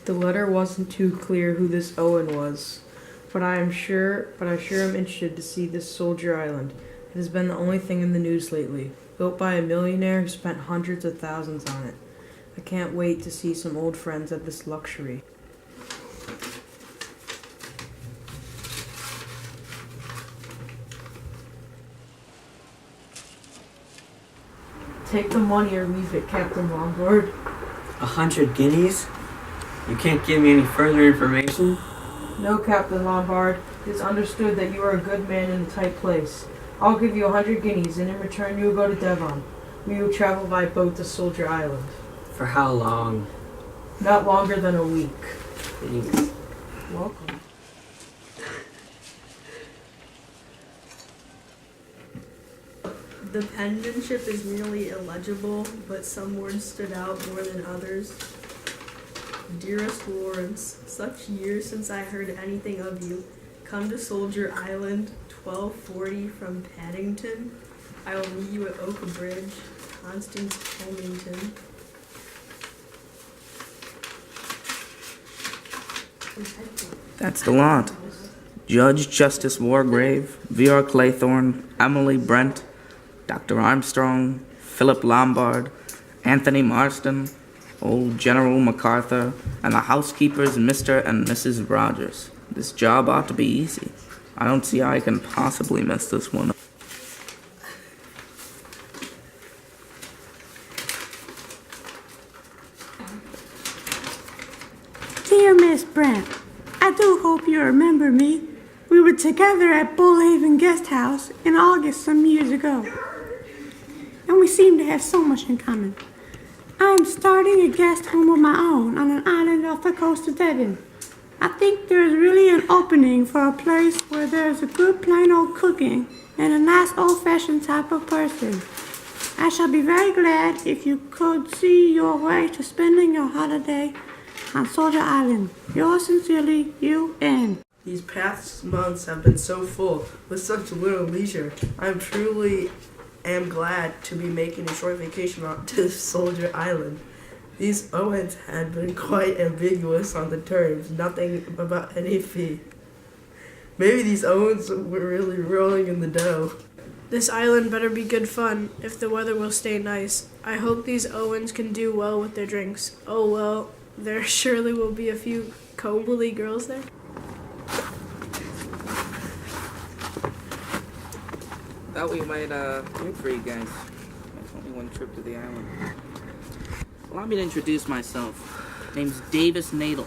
The letter wasn't too clear who this Owen was, but I sure am interested to see this Soldier Island. It has been the only thing in the news lately, built by a millionaire who spent hundreds of thousands on it. I can't wait to see some old friends at this luxury. Take the money or leave it, Captain Lombard. 100 guineas? You can't give me any further information? No, Captain Lombard. It is understood that you are a good man in a tight place. I'll give you 100 guineas, and in return you will go to Devon. We will travel by boat to Soldier Island. For how long? Not longer than a week. Thanks. Welcome. The penmanship is nearly illegible, but some words stood out more than others. Dearest Lawrence, such years since I heard anything of you. Come to Soldier Island, 1240 from Paddington. I will meet you at Oak Bridge, Constance Wilmington. That's the lot. Judge Justice Wargrave, V.R. Claythorne, Emily Brent, Dr. Armstrong, Philip Lombard, Anthony Marston, old General MacArthur, and the housekeepers Mr. and Mrs. Rogers. This job ought to be easy. I don't see how I can possibly mess this one up. Dear Miss Brent, I do hope you remember me. We were together at Bullhaven Guest House in August some years ago, and we seem to have so much in common. I am starting a guest home of my own on an island off the coast of Devon. I think there is really an opening for a place where there is a good plain old cooking and a nice old-fashioned type of person. I shall be very glad if you could see your way to spending your holiday on Soldier Island. Yours sincerely, U.N. These past months have been so full, with such little leisure. I truly am glad to be making a short vacation out to Soldier Island. These Owens had been quite ambiguous on the terms, nothing about any fee. Maybe these Owens were really rolling in the dough. This island better be good fun, if the weather will stay nice. I hope these Owens can do well with their drinks. Oh well, there surely will be a few comely girls there. Thought we might wait for you guys. It's only one trip to the island. Allow me to introduce myself. Name's Davis Nadel.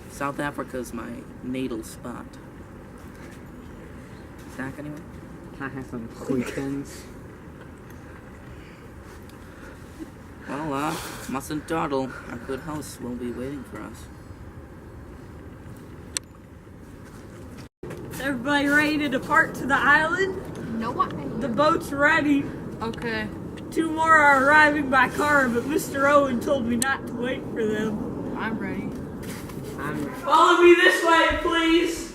South Africa's my natal spot. Zach, anyone? Can I have some quickens? Well, mustn't dawdle. Our good host will be waiting for us. Is everybody ready to depart to the island? No one. The boat's ready. Okay. 2 more are arriving by car, but Mr. Owen told me not to wait for them. I'm ready. Follow me this way, please.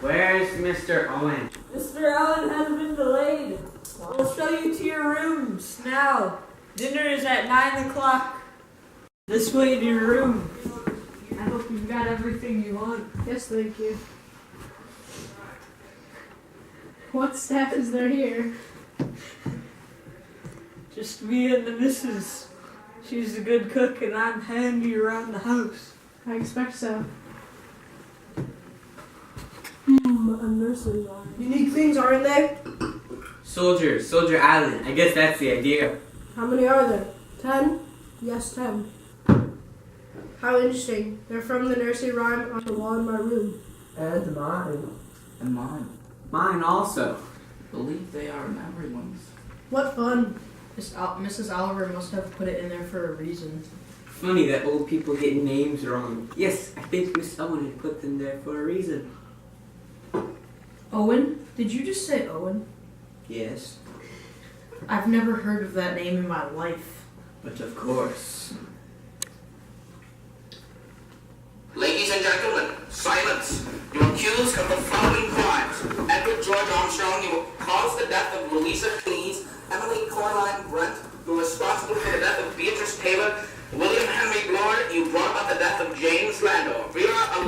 Where's Mr. Owen? Mr. Owen has been delayed. We'll show you to your rooms now. Dinner is at 9 o'clock. This way to your room. I hope you've got everything you want. Yes, thank you. What staff is there here? Just me and the missus. She's a good cook and I'm handy around the house. I expect so. A nursery rhyme. Unique things, aren't they? Soldier Island. I guess that's the idea. How many are there? 10? Yes, 10. How interesting. They're from the nursery rhyme on the wall in my room. And mine. And mine. Mine also. Believe they are everyone's. What fun. Mrs. Oliver must have put it in there for a reason. Funny that old people get names wrong. Yes, I think Miss Owen had put them there for a reason. Owen? Did you just say Owen? Yes, I've never heard of that name in my life. but of course. Ladies and gentlemen, silence. You accused of the following crimes. Edward George Armstrong, you caused the death of Louisa Cleese, Emily Coraline Brent, you are responsible for the death of Beatrice Taylor, William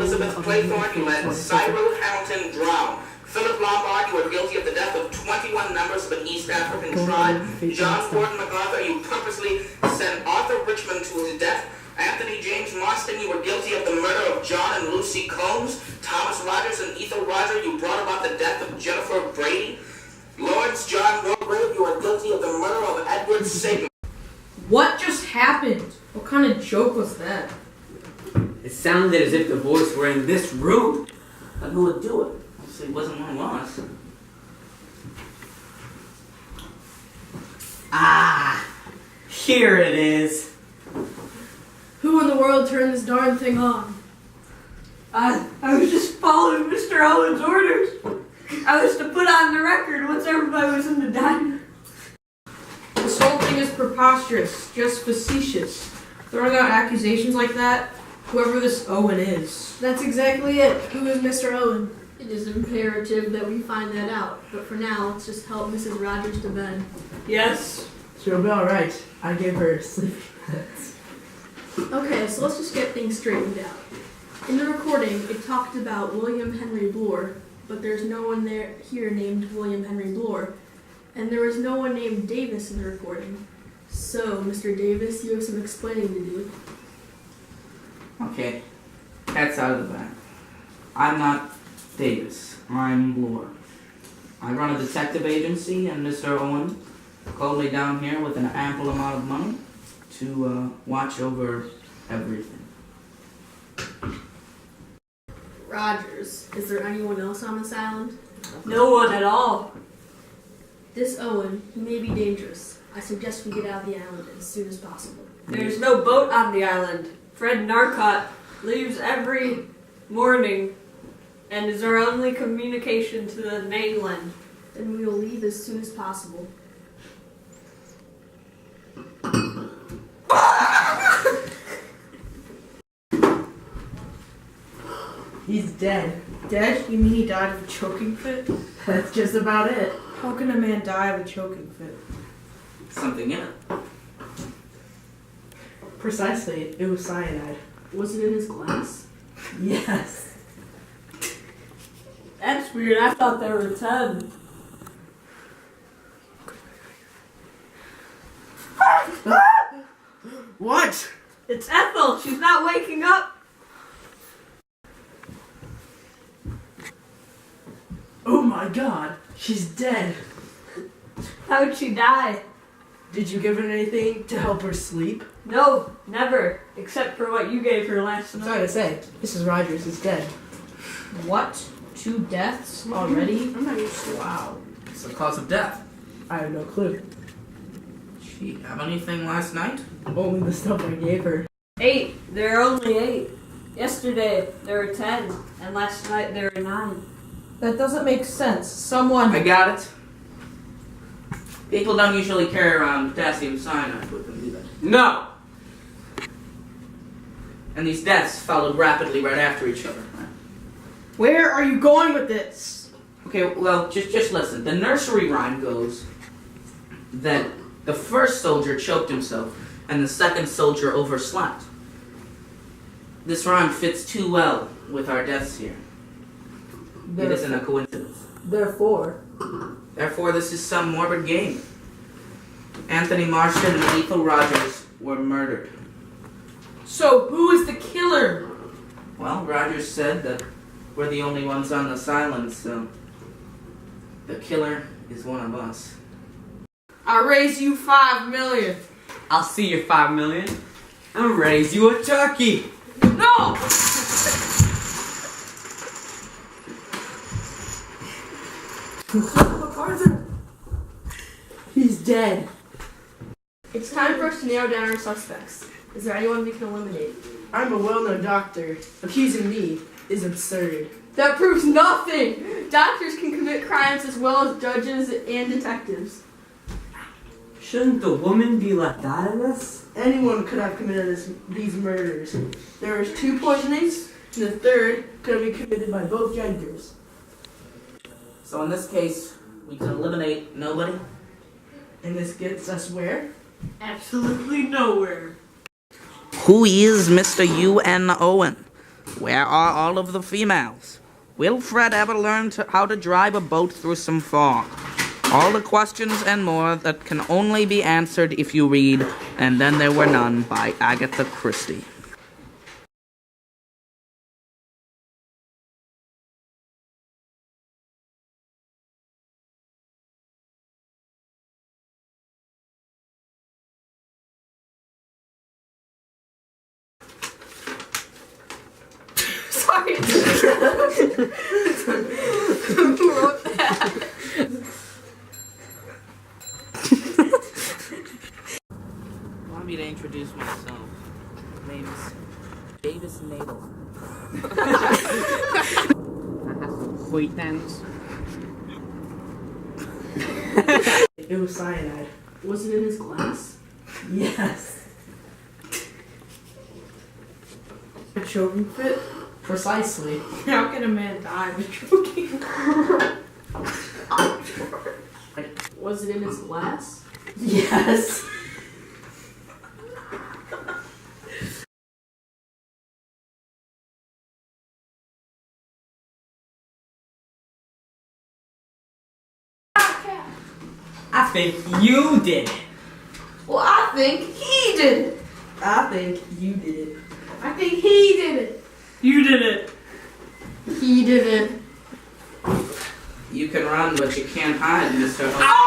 Elizabeth Claythorne, you let Cyril Hamilton drown. Philip Lombard, you are guilty of the death of 21 members of an East African tribe. John Gordon MacArthur, you purposely sent Arthur Richmond to his death. Anthony James Marston, you were guilty of the murder of John and Lucy Combs. Thomas Rogers and Ethel Roger, you brought about the death of Jennifer Brady. Lawrence John Wargrave, you are guilty of the murder of Edward Satan. What just happened? What kind of joke was that? It sounded as if the voice were in this room. But who would do it? Obviously, it wasn't one of us. Ah, here it is. Who in the world turned this darn thing on? I was just following Mr. Owen's orders. I was to put on the record once everybody was in the diner. This whole thing is preposterous, just facetious. Throwing out accusations like that, whoever this Owen is. That's exactly it. Who is Mr. Owen? It is imperative that we find that out, but for now, let's just help Mrs. Rogers to bed. Yes. She'll be alright. I gave her sleeping meds. Okay, so let's just get things straightened out. In the recording, it talked about William Henry Bloor, but there's no one here named William Henry Bloor, and there was no one named Davis in the recording. So, Mr. Davis, you have some explaining to do. Okay, cat's out of the bag. I'm not Davis. I'm Bloor. I run a detective agency, and Mr. Owen called me down here with an ample amount of money to watch over everything. Rogers, is there anyone else on this island? No one at all. This Owen, he may be dangerous. I suggest we get out of the island as soon as possible. There's no boat on the island. Fred Narcott leaves every morning and is our only communication to the mainland. Then we will leave as soon as possible. He's dead. Dead? You mean he died of a choking fit? That's just about it. How can a man die of a choking fit? Something in it. Precisely. It was cyanide. Was it in his glass? Yes. That's weird. I thought there were 10. What? It's Ethel. She's not waking up. Oh my god. She's dead. How'd she die? Did you give her anything to help her sleep? No, never. Except for what you gave her last I'm night. sorry to say, Mrs. Rogers is dead. What? 2 deaths already? I'm not used to it. Wow. What's the cause of death? I have no clue. Did she have anything last night? Only the stuff I gave her. 8. There are only 8. Yesterday there were 10, and last night there were 9. That doesn't make sense. Someone... I got it. People don't usually carry around potassium cyanide with them, do they? No! And these deaths followed rapidly right after each other. Right? Where are you going with this? Okay, well, just listen. The nursery rhyme goes that the first soldier choked himself and the second soldier overslept. This rhyme fits too well with our deaths here. It isn't a coincidence. Therefore, Therefore, this is some morbid game. Anthony Marston and Ethel Rogers were murdered. So, who is the killer? Well, Rogers said that we're the only ones on this island, so the killer is one of us. I raise you 5 million. I'll see your 5 million and raise you a turkey. No! Arthur! He's dead. It's time for us to narrow down our suspects. Is there anyone we can eliminate? I'm a well-known doctor. Accusing me is absurd. That proves nothing! Doctors can commit crimes as well as judges and detectives. Shouldn't the woman be left out of this? Anyone could have committed these murders. There was 2 poisonings, and the third could have been committed by both genders. So in this case, we can eliminate nobody. And this gets us where? Absolutely nowhere. Who is Mr. U.N. Owen? Where are all of the females? Will Fred ever learn how to drive a boat through some fog? All the questions and more that can only be answered if you read And Then There Were None by Agatha Christie. Sorry. Who wrote that? Allow me to introduce myself. My name is Davis Nadel. I have some sweet things. It was cyanide. Was it in his glass? Yes. A choking fit? Precisely. How can a man die of choking? Was it in his glass? Yes. I think you did it. Well, I think he did it. I think you did it. I think he did it. You did it. He did it. You can run, but you can't hide, Mr. Oh!